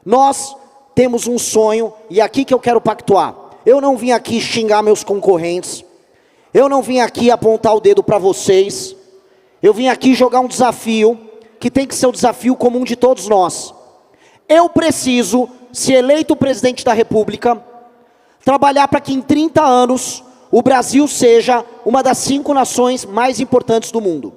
Nós temos um sonho, e é aqui que eu quero pactuar. Eu não vim aqui xingar meus concorrentes, eu não vim aqui apontar o dedo para vocês, eu vim aqui jogar um desafio, que tem que ser o desafio comum de todos nós. Eu preciso, se eleito presidente da República, trabalhar para que em 30 anos, o Brasil seja uma das 5 nações mais importantes do mundo.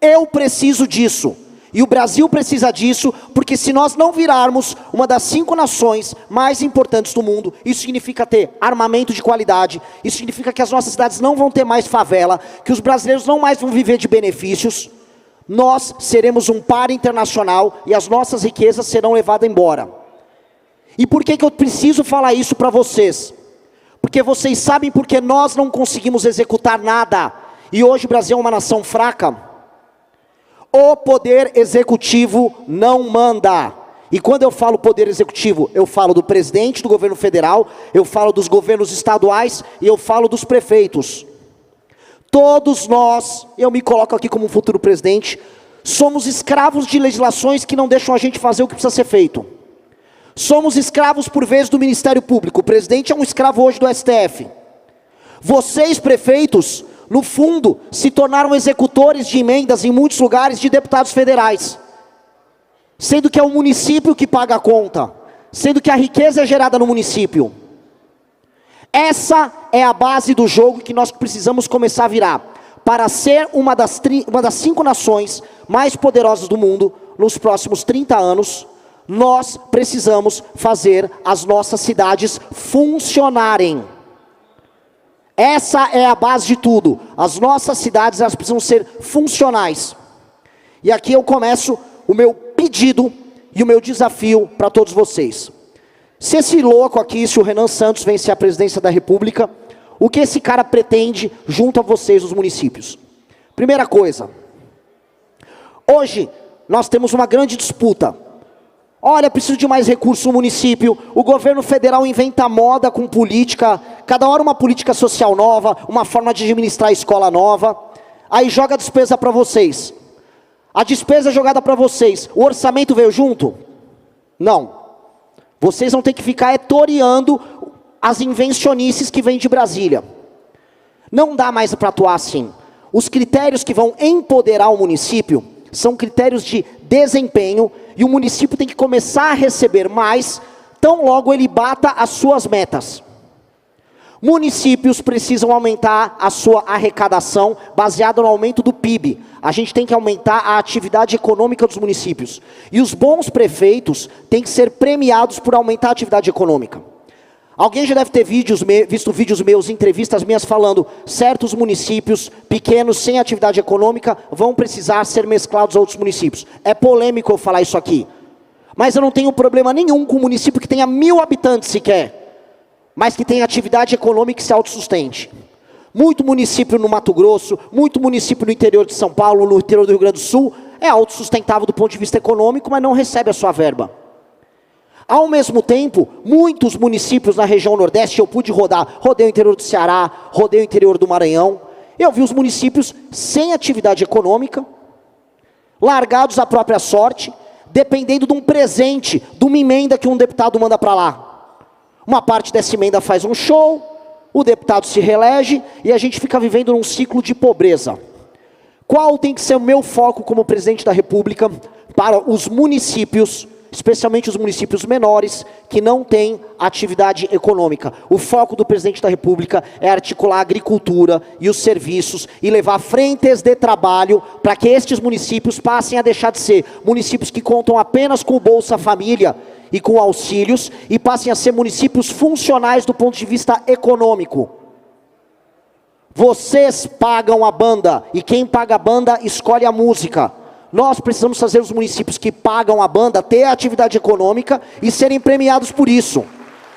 Eu preciso disso. E o Brasil precisa disso, porque se nós não virarmos uma das 5 nações mais importantes do mundo, isso significa ter armamento de qualidade, isso significa que as nossas cidades não vão ter mais favela, que os brasileiros não mais vão viver de benefícios, nós seremos um par internacional e as nossas riquezas serão levadas embora. E por que eu preciso falar isso para vocês? Porque vocês sabem porque nós não conseguimos executar nada, e hoje o Brasil é uma nação fraca. O poder executivo não manda. E quando eu falo poder executivo, eu falo do presidente do governo federal, eu falo dos governos estaduais e eu falo dos prefeitos. Todos nós, eu me coloco aqui como um futuro presidente, somos escravos de legislações que não deixam a gente fazer o que precisa ser feito. Somos escravos por vezes do Ministério Público. O presidente é um escravo hoje do STF. Vocês, prefeitos, no fundo, se tornaram executores de emendas em muitos lugares de deputados federais. Sendo que é o município que paga a conta. Sendo que a riqueza é gerada no município. Essa é a base do jogo que nós precisamos começar a virar. Para ser uma das 5 nações mais poderosas do mundo, nos próximos 30 anos, nós precisamos fazer as nossas cidades funcionarem. Essa é a base de tudo. As nossas cidades, elas precisam ser funcionais. E aqui eu começo o meu pedido e o meu desafio para todos vocês. Se esse louco aqui, se o Renan Santos vencer a presidência da República, o que esse cara pretende junto a vocês, os municípios? Primeira coisa, hoje nós temos uma grande disputa. Olha, preciso de mais recursos no município, o governo federal inventa moda com política, cada hora uma política social nova, uma forma de administrar a escola nova, aí joga a despesa para vocês. A despesa jogada para vocês, o orçamento veio junto? Não. Vocês vão ter que ficar toreando as invencionices que vêm de Brasília. Não dá mais para atuar assim. Os critérios que vão empoderar o município são critérios de desempenho, e o município tem que começar a receber mais, tão logo ele bata as suas metas. Municípios precisam aumentar a sua arrecadação, baseado no aumento do PIB. A gente tem que aumentar a atividade econômica dos municípios. E os bons prefeitos têm que ser premiados por aumentar a atividade econômica. Alguém já deve ter visto vídeos meus, entrevistas minhas falando, certos municípios pequenos, sem atividade econômica, vão precisar ser mesclados a outros municípios. É polêmico eu falar isso aqui. Mas eu não tenho problema nenhum com um município que tenha 1000 habitantes sequer, mas que tenha atividade econômica e se autossustente. Muito município no Mato Grosso, muito município no interior de São Paulo, no interior do Rio Grande do Sul, é autossustentável do ponto de vista econômico, mas não recebe a sua verba. Ao mesmo tempo, muitos municípios na região Nordeste, eu pude rodar, rodei o interior do Ceará, rodei o interior do Maranhão, eu vi os municípios sem atividade econômica, largados à própria sorte, dependendo de um presente, de uma emenda que um deputado manda para lá. Uma parte dessa emenda faz um show, o deputado se reelege e a gente fica vivendo num ciclo de pobreza. Qual tem que ser o meu foco como presidente da República para os municípios, especialmente os municípios menores, que não têm atividade econômica? O foco do presidente da República é articular a agricultura e os serviços e levar frentes de trabalho para que estes municípios passem a deixar de ser municípios que contam apenas com o Bolsa Família e com auxílios e passem a ser municípios funcionais do ponto de vista econômico. Vocês pagam a banda e quem paga a banda escolhe a música. Nós precisamos fazer os municípios que pagam a banda ter atividade econômica e serem premiados por isso.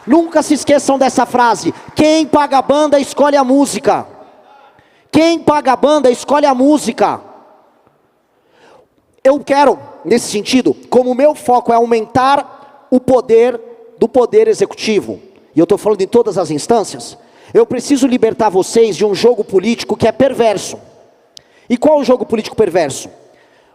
Nunca se esqueçam dessa frase: quem paga a banda escolhe a música. Quem paga a banda escolhe a música. Eu quero, nesse sentido, como o meu foco é aumentar o poder do poder executivo, e eu estou falando em todas as instâncias, eu preciso libertar vocês de um jogo político que é perverso. E qual é o jogo político perverso?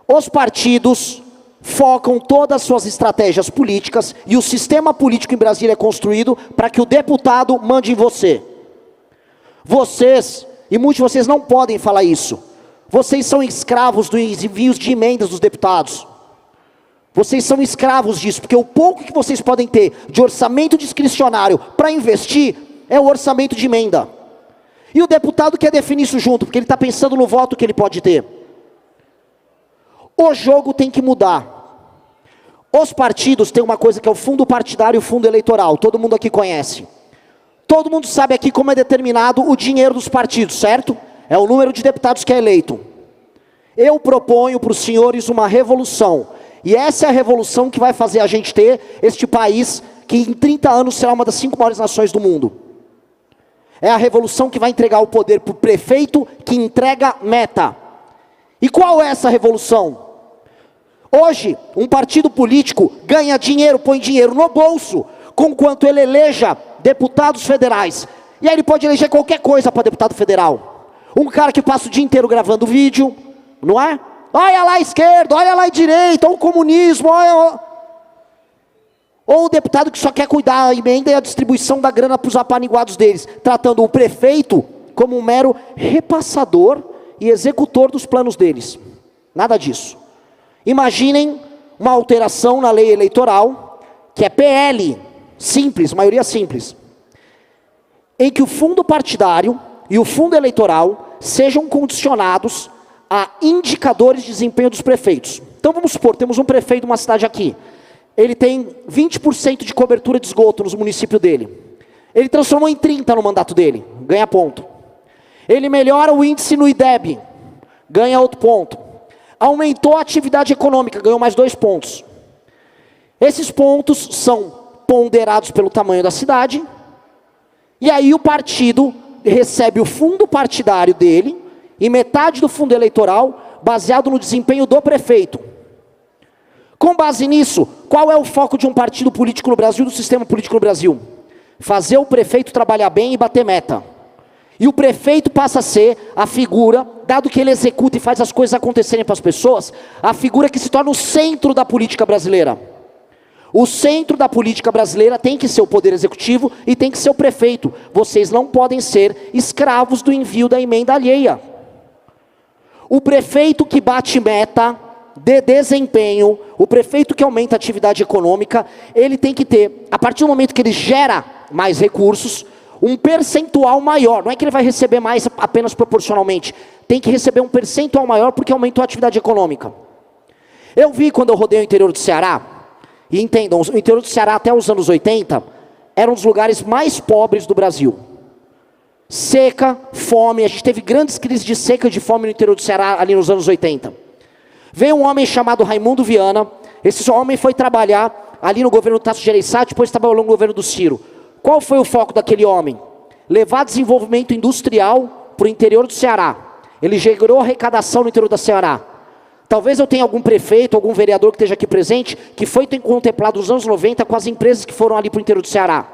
Os partidos focam todas as suas estratégias políticas e o sistema político em Brasília é construído para que o deputado mande em você. Vocês, e muitos de vocês não podem falar isso, vocês são escravos dos envios de emendas dos deputados. Vocês são escravos disso, porque o pouco que vocês podem ter de orçamento discricionário para investir é o orçamento de emenda. E o deputado quer definir isso junto, porque ele está pensando no voto que ele pode ter. O jogo tem que mudar. Os partidos têm uma coisa que é o fundo partidário e o fundo eleitoral. Todo mundo aqui conhece. Todo mundo sabe aqui como é determinado o dinheiro dos partidos, certo? É o número de deputados que é eleito. Eu proponho para os senhores uma revolução. E essa é a revolução que vai fazer a gente ter este país que em 30 anos será uma das 5 maiores nações do mundo. É a revolução que vai entregar o poder para o prefeito que entrega meta. E qual é essa revolução? Hoje, um partido político ganha dinheiro, põe dinheiro no bolso, conquanto ele eleja deputados federais. E aí ele pode eleger qualquer coisa para deputado federal. Um cara que passa o dia inteiro gravando vídeo, não é? Olha lá a esquerda, olha lá a direita, olha o comunismo, olha... Ou o deputado que só quer cuidar da emenda e a distribuição da grana para os apaniguados deles, tratando o prefeito como um mero repassador e executor dos planos deles. Nada disso. Imaginem uma alteração na lei eleitoral, que é PL, simples, maioria simples, em que o fundo partidário e o fundo eleitoral sejam condicionados a indicadores de desempenho dos prefeitos. Então vamos supor, temos um prefeito de uma cidade aqui, ele tem 20% de cobertura de esgoto nos municípios dele. Ele transformou em 30% no mandato dele, ganha ponto. Ele melhora o índice no IDEB, ganha outro ponto. Aumentou a atividade econômica, ganhou mais 2 pontos. Esses pontos são ponderados pelo tamanho da cidade, e aí o partido recebe o fundo partidário dele, e metade do fundo eleitoral, baseado no desempenho do prefeito. Com base nisso, qual é o foco de um partido político no Brasil, do sistema político no Brasil? Fazer o prefeito trabalhar bem e bater meta. E o prefeito passa a ser a figura, dado que ele executa e faz as coisas acontecerem para as pessoas, a figura que se torna o centro da política brasileira. O centro da política brasileira tem que ser o poder executivo e tem que ser o prefeito. Vocês não podem ser escravos do envio da emenda alheia. O prefeito que bate meta de desempenho, o prefeito que aumenta a atividade econômica, ele tem que ter, a partir do momento que ele gera mais recursos, um percentual maior. Não é que ele vai receber mais apenas proporcionalmente, tem que receber um percentual maior porque aumentou a atividade econômica. Eu vi quando eu rodei o interior do Ceará, e entendam, o interior do Ceará até os anos 80, era um dos lugares mais pobres do Brasil. Seca, fome, a gente teve grandes crises de seca e de fome no interior do Ceará ali nos anos 80. Veio um homem chamado Raimundo Viana, esse homem foi trabalhar ali no governo do Tasso Gereissati, depois trabalhou no governo do Ciro. Qual foi o foco daquele homem? Levar desenvolvimento industrial para o interior do Ceará. Ele gerou arrecadação no interior do Ceará. Talvez eu tenha algum prefeito, algum vereador que esteja aqui presente, que foi contemplado nos anos 90 com as empresas que foram ali para o interior do Ceará.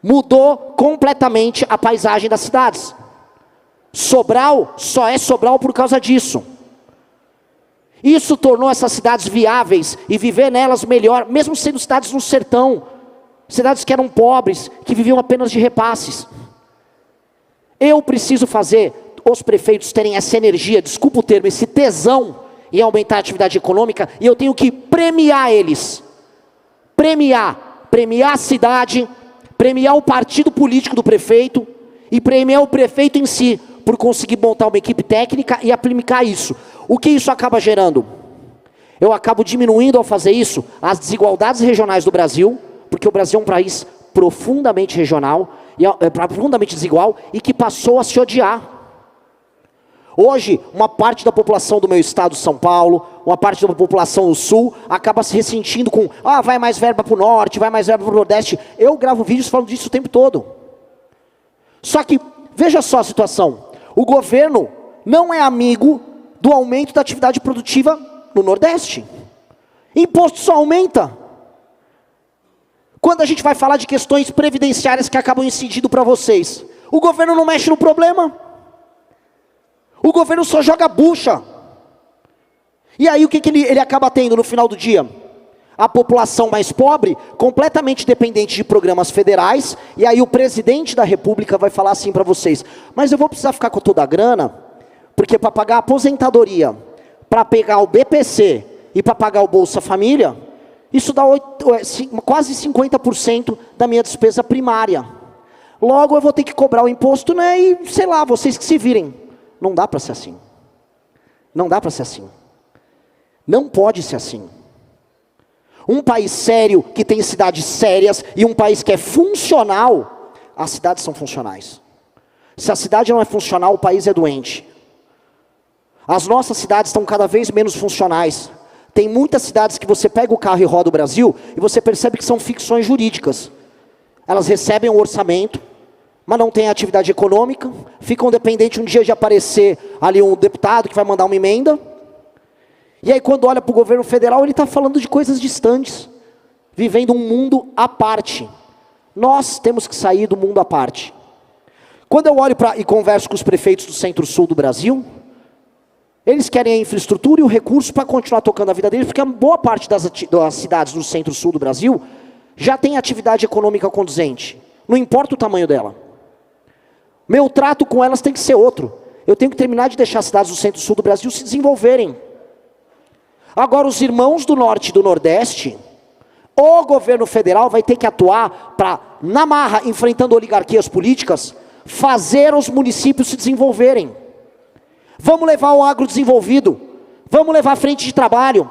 Mudou completamente a paisagem das cidades. Sobral só é Sobral por causa disso. Isso tornou essas cidades viáveis e viver nelas melhor, mesmo sendo cidades no sertão. Cidades que eram pobres, que viviam apenas de repasses. Eu preciso fazer os prefeitos terem essa energia, desculpa o termo, esse tesão em aumentar a atividade econômica, e eu tenho que premiar eles. Premiar a cidade, premiar o partido político do prefeito, e premiar o prefeito em si, por conseguir montar uma equipe técnica e aplicar isso. O que isso acaba gerando? Eu acabo diminuindo ao fazer isso, as desigualdades regionais do Brasil, porque o Brasil é um país profundamente regional, profundamente desigual, e que passou a se odiar. Hoje, uma parte da população do meu estado, São Paulo, uma parte da população do Sul, acaba se ressentindo com, vai mais verba para o Norte, vai mais verba para o Nordeste. Eu gravo vídeos falando disso o tempo todo. Só que, veja só a situação, o governo não é amigo do aumento da atividade produtiva no Nordeste. Imposto só aumenta. Quando a gente vai falar de questões previdenciárias que acabam incidindo para vocês, o governo não mexe no problema. O governo só joga bucha. E aí o que ele acaba tendo no final do dia? A população mais pobre, completamente dependente de programas federais, e aí o presidente da república vai falar assim para vocês: mas eu vou precisar ficar com toda a grana, porque para pagar a aposentadoria, para pegar o BPC e para pagar o Bolsa Família, isso dá quase 50% da minha despesa primária. Logo eu vou ter que cobrar o imposto, né? E sei lá, vocês que se virem. Não dá para ser assim. Não dá para ser assim. Não pode ser assim. Um país sério, que tem cidades sérias, e um país que é funcional, as cidades são funcionais. Se a cidade não é funcional, o país é doente. As nossas cidades estão cada vez menos funcionais. Tem muitas cidades que você pega o carro e roda o Brasil, e você percebe que são ficções jurídicas. Elas recebem um orçamento, mas não têm atividade econômica, ficam dependentes um dia de aparecer ali um deputado que vai mandar uma emenda. E aí quando olha para o governo federal, ele está falando de coisas distantes, vivendo um mundo à parte. Nós temos que sair do mundo à parte. Quando eu olho e converso com os prefeitos do centro-sul do Brasil, eles querem a infraestrutura e o recurso para continuar tocando a vida deles, porque a boa parte das cidades do centro-sul do Brasil já tem atividade econômica condizente. Não importa o tamanho dela. Meu trato com elas tem que ser outro. Eu tenho que terminar de deixar as cidades do centro-sul do Brasil se desenvolverem. Agora, os irmãos do norte e do nordeste, o governo federal vai ter que atuar para, na marra, enfrentando oligarquias políticas, fazer os municípios se desenvolverem. Vamos levar o agrodesenvolvido, vamos levar frente de trabalho,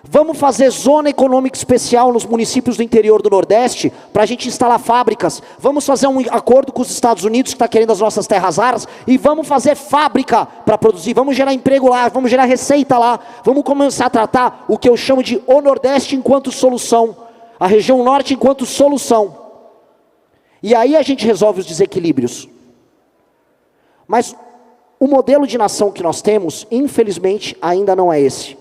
vamos fazer zona econômica especial nos municípios do interior do Nordeste, para a gente instalar fábricas, vamos fazer um acordo com os Estados Unidos, que está querendo as nossas terras raras, e vamos fazer fábrica para produzir, vamos gerar emprego lá, vamos gerar receita lá, vamos começar a tratar o que eu chamo de o Nordeste enquanto solução, a região Norte enquanto solução. E aí a gente resolve os desequilíbrios. Mas o modelo de nação que nós temos, infelizmente, ainda não é esse.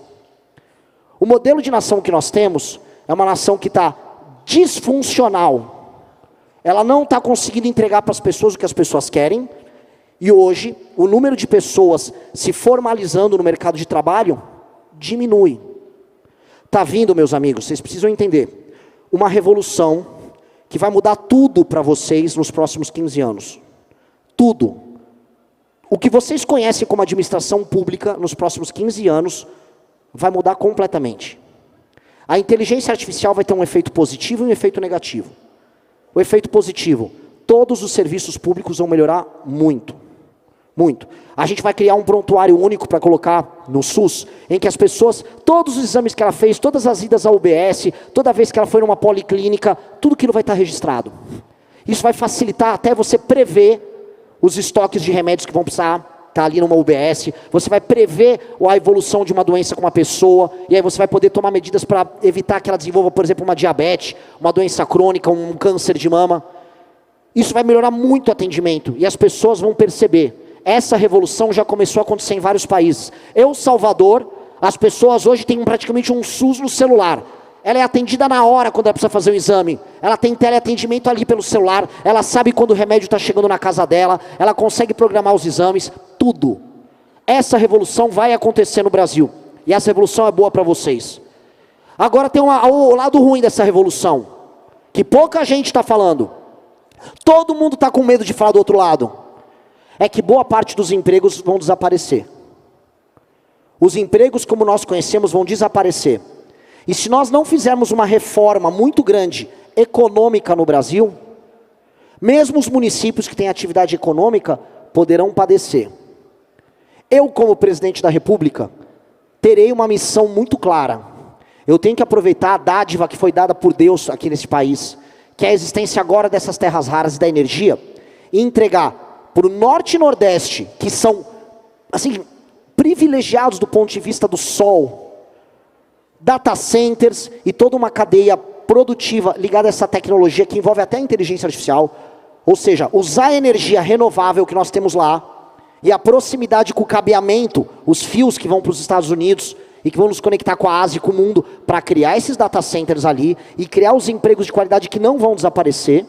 O modelo de nação que nós temos é uma nação que está disfuncional. Ela não está conseguindo entregar para as pessoas o que as pessoas querem. E hoje, o número de pessoas se formalizando no mercado de trabalho diminui. Está vindo, meus amigos, vocês precisam entender, uma revolução que vai mudar tudo para vocês nos próximos 15 anos. Tudo. O que vocês conhecem como administração pública nos próximos 15 anos vai mudar completamente. A inteligência artificial vai ter um efeito positivo e um efeito negativo. O efeito positivo, todos os serviços públicos vão melhorar muito. Muito. A gente vai criar um prontuário único para colocar no SUS, em que as pessoas, todos os exames que ela fez, todas as idas ao UBS, toda vez que ela foi numa policlínica, tudo aquilo vai estar registrado. Isso vai facilitar até você prever os estoques de remédios que vão precisar estar ali numa UBS, você vai prever a evolução de uma doença com uma pessoa, e aí você vai poder tomar medidas para evitar que ela desenvolva, por exemplo, uma diabetes, uma doença crônica, um câncer de mama. Isso vai melhorar muito o atendimento, e as pessoas vão perceber. Essa revolução já começou a acontecer em vários países. El Salvador, as pessoas hoje têm praticamente um SUS no celular. Ela é atendida na hora quando ela precisa fazer o exame. Ela tem teleatendimento ali pelo celular. Ela sabe quando o remédio está chegando na casa dela. Ela consegue programar os exames. Tudo. Essa revolução vai acontecer no Brasil. E essa revolução é boa para vocês. Agora tem o lado ruim dessa revolução, que pouca gente está falando. Todo mundo está com medo de falar do outro lado. É que boa parte dos empregos vão desaparecer. Os empregos como nós conhecemos vão desaparecer. E se nós não fizermos uma reforma muito grande, econômica no Brasil, mesmo os municípios que têm atividade econômica poderão padecer. Eu, como presidente da República, terei uma missão muito clara. Eu tenho que aproveitar a dádiva que foi dada por Deus aqui nesse país, que é a existência agora dessas terras raras e da energia, e entregar para o Norte e Nordeste, que são, assim, privilegiados do ponto de vista do sol, data centers e toda uma cadeia produtiva ligada a essa tecnologia que envolve até a inteligência artificial, ou seja, usar a energia renovável que nós temos lá e a proximidade com o cabeamento, os fios que vão para os Estados Unidos e que vão nos conectar com a Ásia e com o mundo para criar esses data centers ali e criar os empregos de qualidade que não vão desaparecer.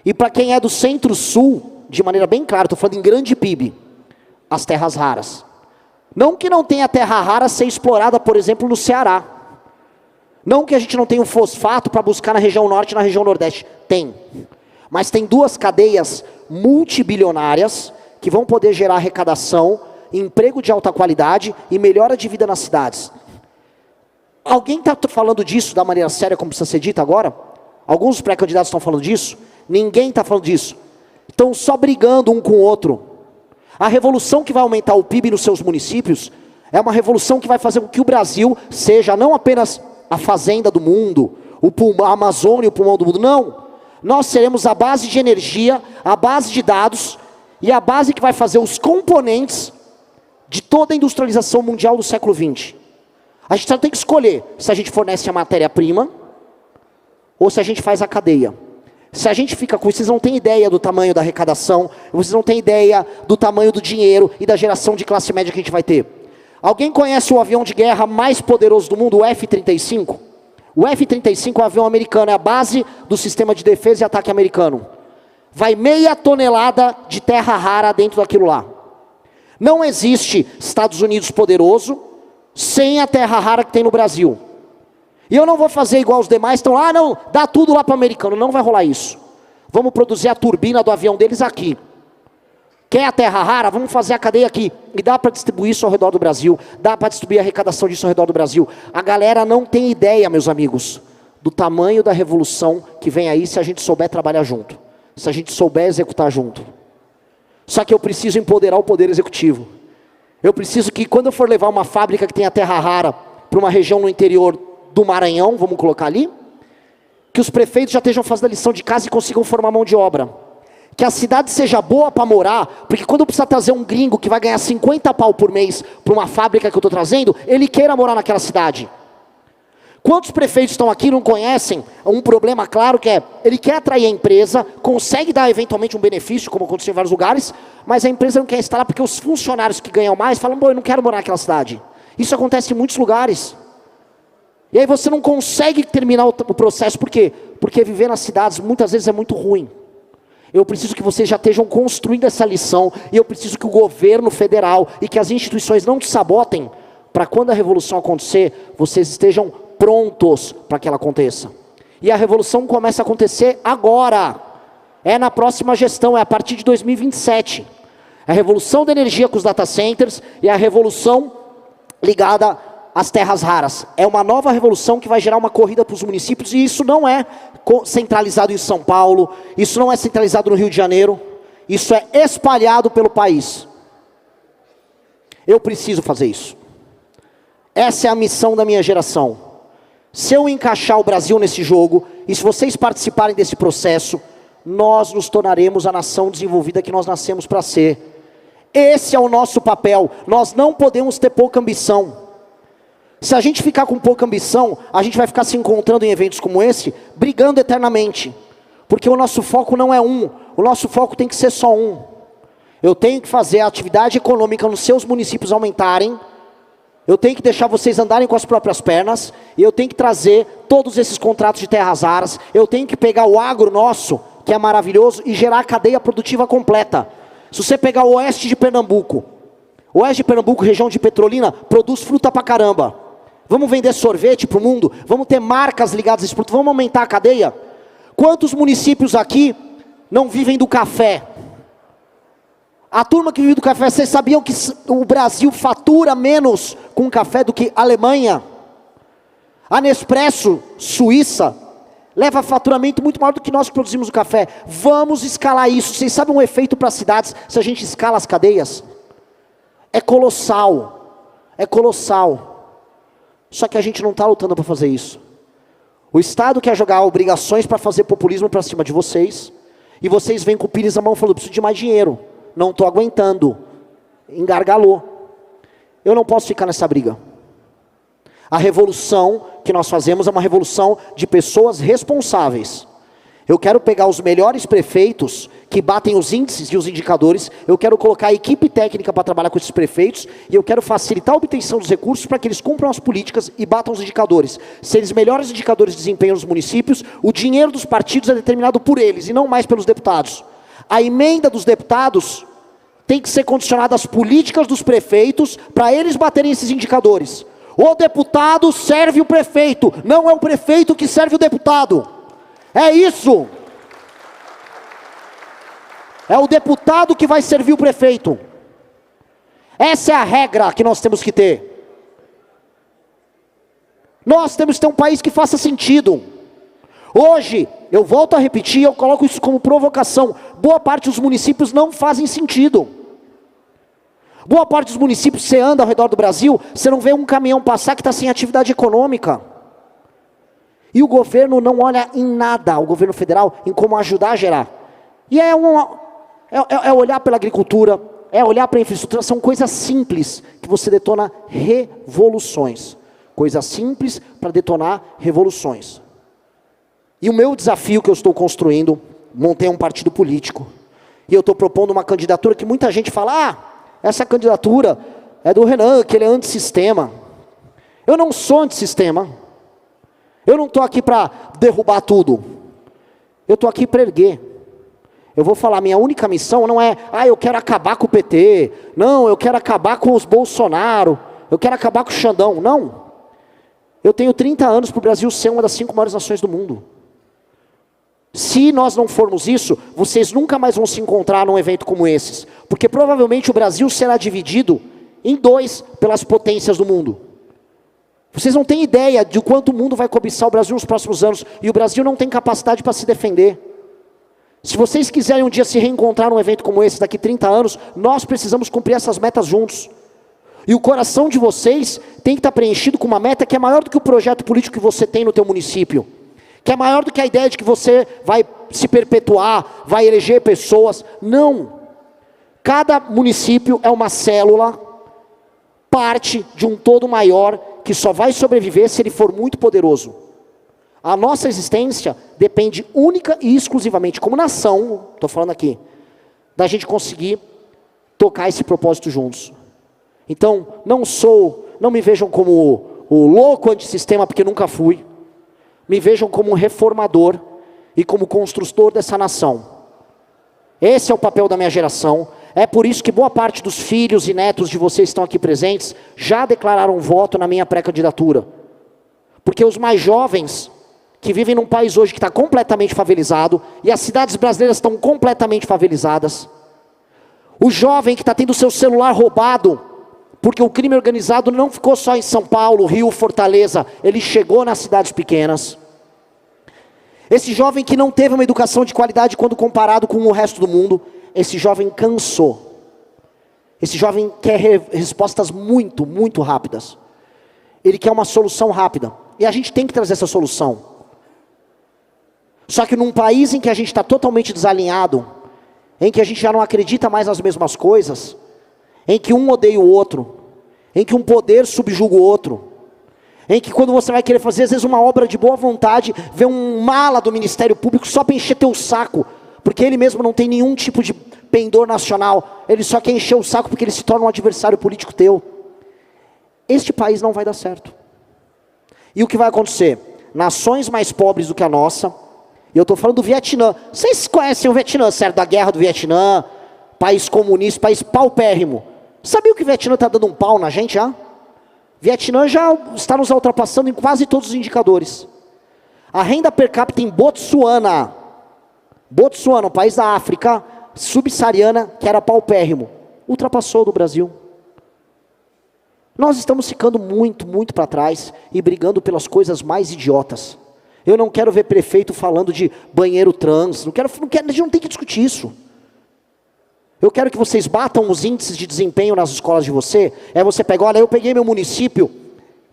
E para quem é do Centro-Sul, de maneira bem clara, estou falando em grande PIB, as terras raras. Não que não tenha terra rara a ser explorada, por exemplo, no Ceará. Não que a gente não tenha um fosfato para buscar na região norte e na região nordeste. Tem. Mas tem duas cadeias multibilionárias que vão poder gerar arrecadação, emprego de alta qualidade e melhora de vida nas cidades. Alguém está falando disso da maneira séria como precisa ser dita agora? Alguns pré-candidatos estão falando disso? Ninguém está falando disso. Estão só brigando um com o outro. A revolução que vai aumentar o PIB nos seus municípios é uma revolução que vai fazer com que o Brasil seja não apenas a fazenda do mundo, a Amazônia, o pulmão do mundo, não. Nós seremos a base de energia, a base de dados e a base que vai fazer os componentes de toda a industrialização mundial do século XX. A gente só tem que escolher se a gente fornece a matéria-prima ou se a gente faz a cadeia. Se a gente fica com isso, vocês não têm ideia do tamanho da arrecadação, vocês não têm ideia do tamanho do dinheiro e da geração de classe média que a gente vai ter. Alguém conhece o avião de guerra mais poderoso do mundo, o F-35? O F-35 é um avião americano, é a base do sistema de defesa e ataque americano. Vai 0,5 tonelada de terra rara dentro daquilo lá. Não existe Estados Unidos poderoso sem a terra rara que tem no Brasil. E eu não vou fazer igual os demais, estão lá, não, dá tudo lá para o americano, não vai rolar isso. Vamos produzir a turbina do avião deles aqui. Quer a terra rara? Vamos fazer a cadeia aqui. E dá para distribuir isso ao redor do Brasil, dá para distribuir a arrecadação disso ao redor do Brasil. A galera não tem ideia, meus amigos, do tamanho da revolução que vem aí se a gente souber trabalhar junto. Se a gente souber executar junto. Só que eu preciso empoderar o poder executivo. Eu preciso que quando eu for levar uma fábrica que tenha terra rara para uma região no interior do Maranhão, vamos colocar ali, que os prefeitos já estejam fazendo a lição de casa e consigam formar mão de obra. Que a cidade seja boa para morar, porque quando eu precisar trazer um gringo que vai ganhar 50 pau por mês para uma fábrica que eu estou trazendo, ele queira morar naquela cidade. Quantos prefeitos estão aqui e não conhecem um problema claro que é, ele quer atrair a empresa, consegue dar eventualmente um benefício, como aconteceu em vários lugares, mas a empresa não quer instalar porque os funcionários que ganham mais falam, bom, eu não quero morar naquela cidade. Isso acontece em muitos lugares. E aí você não consegue terminar o processo, por quê? Porque viver nas cidades muitas vezes é muito ruim. Eu preciso que vocês já estejam construindo essa lição, e eu preciso que o governo federal e que as instituições não te sabotem, para quando a revolução acontecer, vocês estejam prontos para que ela aconteça. E a revolução começa a acontecer agora. É na próxima gestão, é a partir de 2027. A revolução da energia com os data centers e a revolução ligada às terras raras. É uma nova revolução que vai gerar uma corrida para os municípios, e isso não é centralizado em São Paulo, isso não é centralizado no Rio de Janeiro, isso é espalhado pelo país. Eu preciso fazer isso. Essa é a missão da minha geração. Se eu encaixar o Brasil nesse jogo, e se vocês participarem desse processo, nós nos tornaremos a nação desenvolvida que nós nascemos para ser. Esse é o nosso papel. Nós não podemos ter pouca ambição. Se a gente ficar com pouca ambição, a gente vai ficar se encontrando em eventos como esse, brigando eternamente. Porque o nosso foco não é um, o nosso foco tem que ser só um. Eu tenho que fazer a atividade econômica nos seus municípios aumentarem, eu tenho que deixar vocês andarem com as próprias pernas, e eu tenho que trazer todos esses contratos de terras raras, eu tenho que pegar o agro nosso, que é maravilhoso, e gerar a cadeia produtiva completa. Se você pegar o oeste de Pernambuco, região de Petrolina, produz fruta pra caramba. Vamos vender sorvete para o mundo? Vamos ter marcas ligadas a esse produto? Vamos aumentar a cadeia? Quantos municípios aqui não vivem do café? A turma que vive do café, vocês sabiam que o Brasil fatura menos com café do que a Alemanha? A Nespresso, Suíça, leva faturamento muito maior do que nós que produzimos o café. Vamos escalar isso. Vocês sabem um efeito para as cidades se a gente escala as cadeias? É colossal. É colossal. Só que a gente não está lutando para fazer isso. O Estado quer jogar obrigações para fazer populismo para cima de vocês, e vocês vêm com o pires na mão falando, preciso de mais dinheiro, não estou aguentando, engargalou. Eu não posso ficar nessa briga. A revolução que nós fazemos é uma revolução de pessoas responsáveis. Eu quero pegar os melhores prefeitos que batem os índices e os indicadores, eu quero colocar a equipe técnica para trabalhar com esses prefeitos, e eu quero facilitar a obtenção dos recursos para que eles cumpram as políticas e batam os indicadores. Se eles melhores indicadores de desempenho nos municípios, o dinheiro dos partidos é determinado por eles, e não mais pelos deputados. A emenda dos deputados tem que ser condicionada às políticas dos prefeitos para eles baterem esses indicadores. O deputado serve o prefeito, não é o prefeito que serve o deputado. É isso. É o deputado que vai servir o prefeito. Essa é a regra que nós temos que ter. Nós temos que ter um país que faça sentido. Hoje, eu volto a repetir, eu coloco isso como provocação. Boa parte dos municípios não fazem sentido. Boa parte dos municípios, você anda ao redor do Brasil, você não vê um caminhão passar que está sem atividade econômica. E o governo não olha em nada, o governo federal, em como ajudar a gerar. E é olhar pela agricultura, é olhar para a infraestrutura, são coisas simples que você detona revoluções. Coisas simples para detonar revoluções. E o meu desafio que eu estou construindo, montei um partido político, e eu estou propondo uma candidatura que muita gente fala, essa candidatura é do Renan, que ele é antissistema. Eu não sou antissistema. Eu não estou aqui para derrubar tudo. Eu estou aqui para erguer. Eu vou falar, minha única missão não é, eu quero acabar com o PT. Não, eu quero acabar com os Bolsonaro. Eu quero acabar com o Xandão. Não. Eu tenho 30 anos para o Brasil ser uma das 5 maiores nações do mundo. Se nós não formos isso, vocês nunca mais vão se encontrar num evento como esses. Porque provavelmente o Brasil será dividido em 2 pelas potências do mundo. Vocês não têm ideia de quanto o mundo vai cobiçar o Brasil nos próximos anos. E o Brasil não tem capacidade para se defender. Se vocês quiserem um dia se reencontrar num evento como esse, daqui 30 anos, nós precisamos cumprir essas metas juntos. E o coração de vocês tem que estar preenchido com uma meta que é maior do que o projeto político que você tem no teu município. Que é maior do que a ideia de que você vai se perpetuar, vai eleger pessoas. Não. Cada município é uma célula, parte de um todo maior, que só vai sobreviver se ele for muito poderoso. A nossa existência depende única e exclusivamente, como nação, estou falando aqui, da gente conseguir tocar esse propósito juntos. Então, não me vejam como o louco antissistema, porque nunca fui. Me vejam como um reformador e como construtor dessa nação. Esse é o papel da minha geração. É por isso que boa parte dos filhos e netos de vocês que estão aqui presentes já declararam voto na minha pré-candidatura. Porque os mais jovens, que vivem num país hoje que está completamente favelizado, e as cidades brasileiras estão completamente favelizadas. O jovem que está tendo seu celular roubado, porque o crime organizado não ficou só em São Paulo, Rio, Fortaleza, ele chegou nas cidades pequenas. Esse jovem que não teve uma educação de qualidade quando comparado com o resto do mundo, esse jovem cansou. Esse jovem quer respostas muito, muito rápidas. Ele quer uma solução rápida. E a gente tem que trazer essa solução. Só que num país em que a gente está totalmente desalinhado, em que a gente já não acredita mais nas mesmas coisas, em que um odeia o outro, em que um poder subjuga o outro, em que quando você vai querer fazer às vezes uma obra de boa vontade, vê um mala do Ministério Público só para encher teu saco, porque ele mesmo não tem nenhum tipo de pendor nacional, ele só quer encher o saco porque ele se torna um adversário político teu. Este país não vai dar certo. E o que vai acontecer? Nações mais pobres do que a nossa, e eu estou falando do Vietnã, vocês conhecem o Vietnã, certo? Da guerra do Vietnã, país comunista, país paupérrimo. Sabia que o Vietnã está dando um pau na gente já? Vietnã já está nos ultrapassando em quase todos os indicadores. A renda per capita em Botsuana, um país da África subsaariana, que era paupérrimo, ultrapassou do Brasil. Nós estamos ficando muito, muito para trás e brigando pelas coisas mais idiotas. Eu não quero ver prefeito falando de banheiro trans, a gente não tem que discutir isso. Eu quero que vocês batam os índices de desempenho nas escolas de você. Você pega, olha, eu peguei meu município,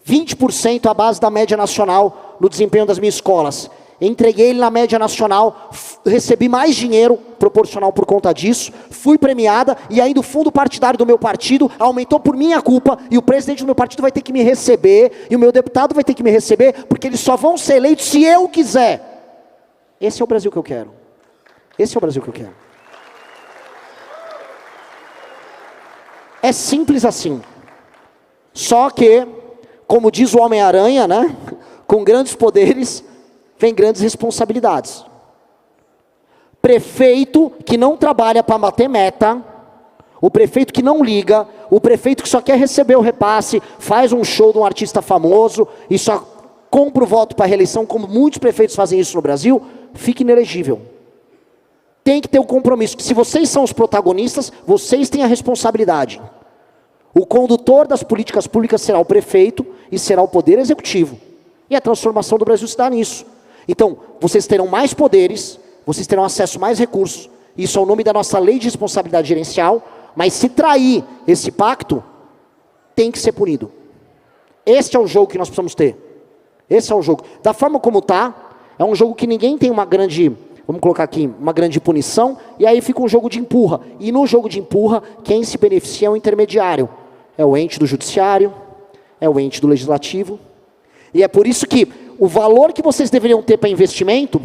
20% à base da média nacional no desempenho das minhas escolas. Entreguei ele na média nacional, recebi mais dinheiro proporcional por conta disso, fui premiada e ainda o fundo partidário do meu partido aumentou por minha culpa e o presidente do meu partido vai ter que me receber e o meu deputado vai ter que me receber porque eles só vão ser eleitos se eu quiser. Esse é o Brasil que eu quero. Esse é o Brasil que eu quero. É simples assim. Só que, como diz o Homem-Aranha, né? Com grandes poderes, vem grandes responsabilidades. Prefeito que não trabalha para bater meta, O prefeito que não liga, o prefeito que só quer receber o repasse, faz um show de um artista famoso e só compra o voto para a reeleição, como muitos prefeitos fazem isso no Brasil, fica inelegível. Tem que ter o compromisso, que se vocês são os protagonistas, vocês têm a responsabilidade. O condutor das políticas públicas será o prefeito e será o poder executivo. E a transformação do Brasil se dá nisso. Então, vocês terão mais poderes, vocês terão acesso a mais recursos, isso é o nome da nossa lei de responsabilidade gerencial, mas se trair esse pacto, tem que ser punido. Este é o jogo que nós precisamos ter. Esse é o jogo. Da forma como está, é um jogo que ninguém tem uma grande, vamos colocar aqui, uma grande punição, e aí fica um jogo de empurra. E no jogo de empurra, quem se beneficia é o intermediário. É o ente do judiciário, é o ente do legislativo. E é por isso que o valor que vocês deveriam ter para investimento,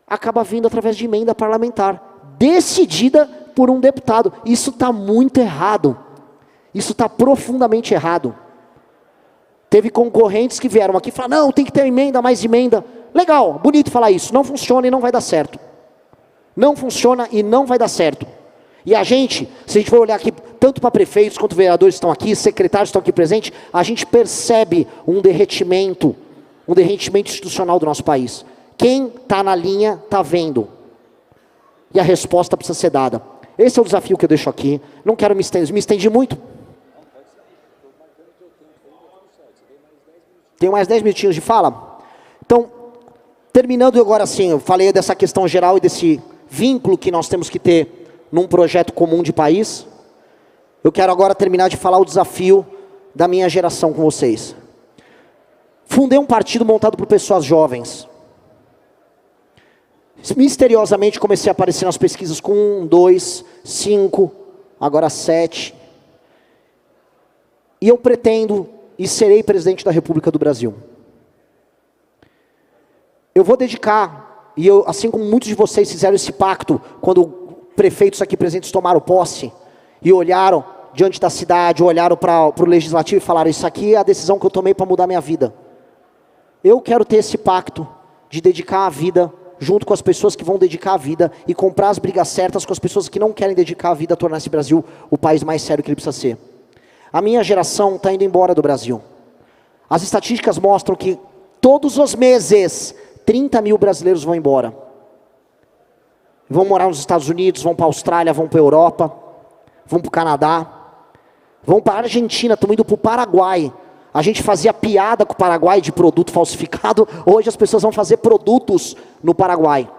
acaba vindo através de emenda parlamentar, decidida por um deputado. Isso está muito errado. Isso está profundamente errado. Teve concorrentes que vieram aqui e falaram, não, tem que ter emenda, mais emenda. Legal, bonito falar isso. Não funciona e não vai dar certo. Não funciona e não vai dar certo. E a gente, se a gente for olhar aqui, tanto para prefeitos quanto vereadores que estão aqui, secretários que estão aqui presentes, a gente percebe um derretimento institucional do nosso país. Quem está na linha está vendo. E a resposta precisa ser dada. Esse é o desafio que eu deixo aqui. Não quero me estender. Me estendi muito? Tenho mais 10 minutinhos de fala? Então, terminando agora assim, eu falei dessa questão geral e desse vínculo que nós temos que ter num projeto comum de país. Eu quero agora terminar de falar o desafio da minha geração com vocês. Fundei um partido montado por pessoas jovens. Misteriosamente comecei a aparecer nas pesquisas com 1, 2, 5, agora 7. E eu pretendo e serei presidente da República do Brasil. Eu vou dedicar, e eu, assim como muitos de vocês fizeram esse pacto, quando prefeitos aqui presentes tomaram posse, e olharam diante da cidade, olharam para o legislativo e falaram, isso aqui é a decisão que eu tomei para mudar minha vida. Eu quero ter esse pacto de dedicar a vida junto com as pessoas que vão dedicar a vida e comprar as brigas certas com as pessoas que não querem dedicar a vida a tornar esse Brasil o país mais sério que ele precisa ser. A minha geração está indo embora do Brasil. As estatísticas mostram que todos os meses 30 mil brasileiros vão embora. Vão morar nos Estados Unidos, vão para a Austrália, vão para a Europa, vão para o Canadá, vão para a Argentina, estão indo para o Paraguai. A gente fazia piada com o Paraguai de produto falsificado, hoje as pessoas vão fazer produtos no Paraguai.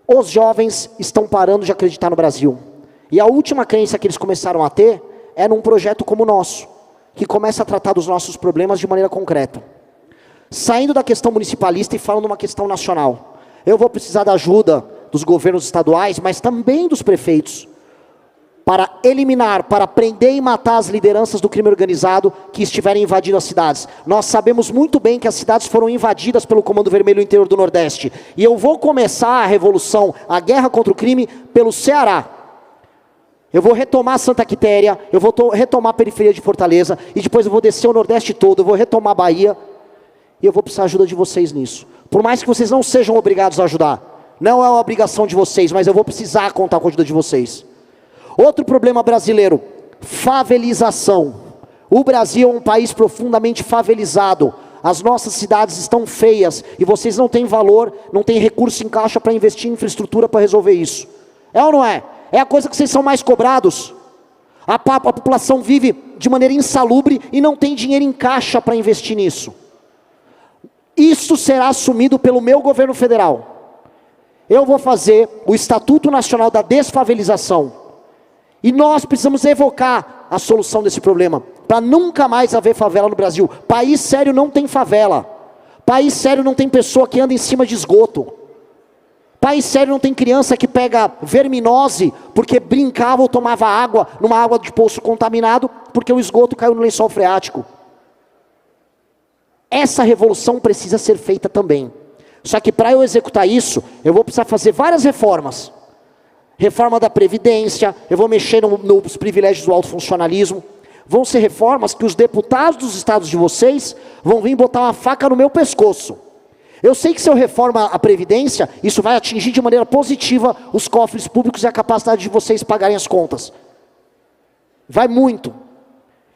Os jovens estão parando de acreditar no Brasil. E a última crença que eles começaram a ter é num projeto como o nosso, que começa a tratar dos nossos problemas de maneira concreta. Saindo da questão municipalista e falando de uma questão nacional. Eu vou precisar da ajuda dos governos estaduais, mas também dos prefeitos, para eliminar, para prender e matar as lideranças do crime organizado que estiverem invadindo as cidades. Nós sabemos muito bem que as cidades foram invadidas pelo Comando Vermelho no interior do Nordeste. E eu vou começar a revolução, a guerra contra o crime, pelo Ceará. Eu vou retomar Santa Quitéria, eu vou retomar a periferia de Fortaleza, e depois eu vou descer o Nordeste todo, eu vou retomar a Bahia, e eu vou precisar da ajuda de vocês nisso. Por mais que vocês não sejam obrigados a ajudar, não é uma obrigação de vocês, mas eu vou precisar contar com a ajuda de vocês. Outro problema brasileiro, favelização. O Brasil é um país profundamente favelizado. As nossas cidades estão feias e vocês não têm valor, não têm recurso em caixa para investir em infraestrutura para resolver isso. É ou não é? É a coisa que vocês são mais cobrados. A população vive de maneira insalubre e não tem dinheiro em caixa para investir nisso. Isso será assumido pelo meu governo federal. Eu vou fazer o Estatuto Nacional da Desfavelização. E nós precisamos evocar a solução desse problema, para nunca mais haver favela no Brasil. País sério não tem favela. País sério não tem pessoa que anda em cima de esgoto. País sério não tem criança que pega verminose porque brincava ou tomava água numa água de poço contaminado porque o esgoto caiu no lençol freático. Essa revolução precisa ser feita também. Só que para eu executar isso, eu vou precisar fazer várias reformas. Reforma da Previdência, eu vou mexer nos privilégios do alto funcionalismo. Vão ser reformas que os deputados dos estados de vocês vão vir botar uma faca no meu pescoço. Eu sei que se eu reformo a Previdência, isso vai atingir de maneira positiva os cofres públicos e a capacidade de vocês pagarem as contas. Vai muito.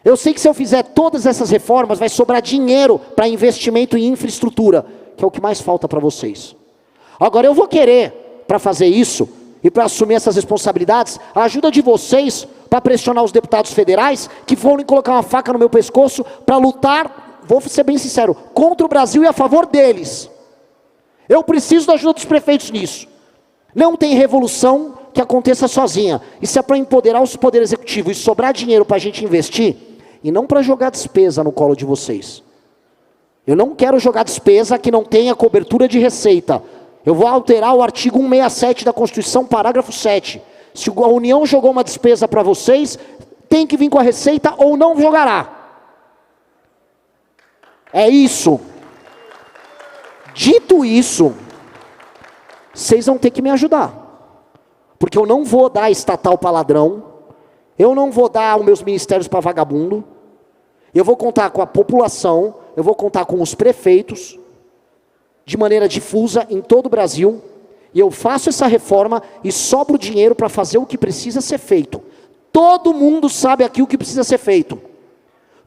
Eu sei que se eu fizer todas essas reformas, vai sobrar dinheiro para investimento em infraestrutura, que é o que mais falta para vocês. Agora eu vou querer, para fazer isso, e para assumir essas responsabilidades, a ajuda de vocês para pressionar os deputados federais, que foram colocar uma faca no meu pescoço para lutar, vou ser bem sincero, contra o Brasil e a favor deles. Eu preciso da ajuda dos prefeitos nisso. Não tem revolução que aconteça sozinha. Isso é para empoderar o poder executivo e sobrar dinheiro para a gente investir, e não para jogar despesa no colo de vocês. Eu não quero jogar despesa que não tenha cobertura de receita. Eu vou alterar o artigo 167 da Constituição, parágrafo 7. Se a União jogou uma despesa para vocês, tem que vir com a receita ou não jogará. É isso. Dito isso, vocês vão ter que me ajudar. Porque eu não vou dar estatal para ladrão, eu não vou dar os meus ministérios para vagabundo, eu vou contar com a população, eu vou contar com os prefeitos, de maneira difusa em todo o Brasil, e eu faço essa reforma e sobro dinheiro para fazer o que precisa ser feito. Todo mundo sabe aqui o que precisa ser feito.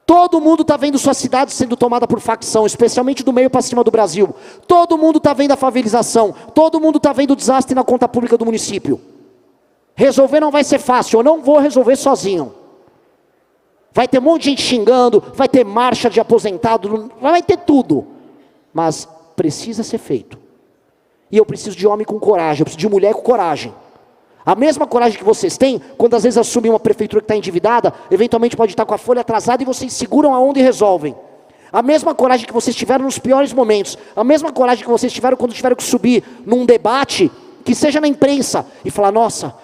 Todo mundo está vendo sua cidade sendo tomada por facção, especialmente do meio para cima do Brasil. Todo mundo está vendo a favelização, todo mundo está vendo o desastre na conta pública do município. Resolver não vai ser fácil, eu não vou resolver sozinho. Vai ter um monte de gente xingando, vai ter marcha de aposentado, vai ter tudo. Mas precisa ser feito. E eu preciso de homem com coragem, eu preciso de mulher com coragem. A mesma coragem que vocês têm, quando às vezes assumem uma prefeitura que está endividada, eventualmente pode estar com a folha atrasada e vocês seguram a onda e resolvem. A mesma coragem que vocês tiveram nos piores momentos, a mesma coragem que vocês tiveram quando tiveram que subir num debate, que seja na imprensa, e falar, nossa,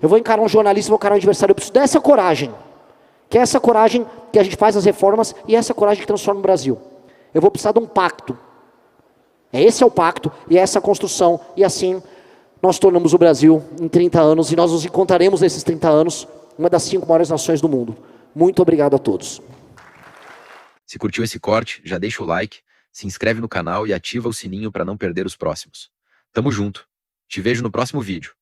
eu vou encarar um jornalista, vou encarar um adversário, eu preciso dessa coragem. Que é essa coragem que a gente faz as reformas e essa coragem que transforma o Brasil. Eu vou precisar de um pacto. Esse é o pacto e é essa a construção, e assim nós tornamos o Brasil em 30 anos, e nós nos encontraremos nesses 30 anos, uma das 5 maiores nações do mundo. Muito obrigado a todos. Se curtiu esse corte, já deixa o like, se inscreve no canal e ativa o sininho para não perder os próximos. Tamo junto. Te vejo no próximo vídeo.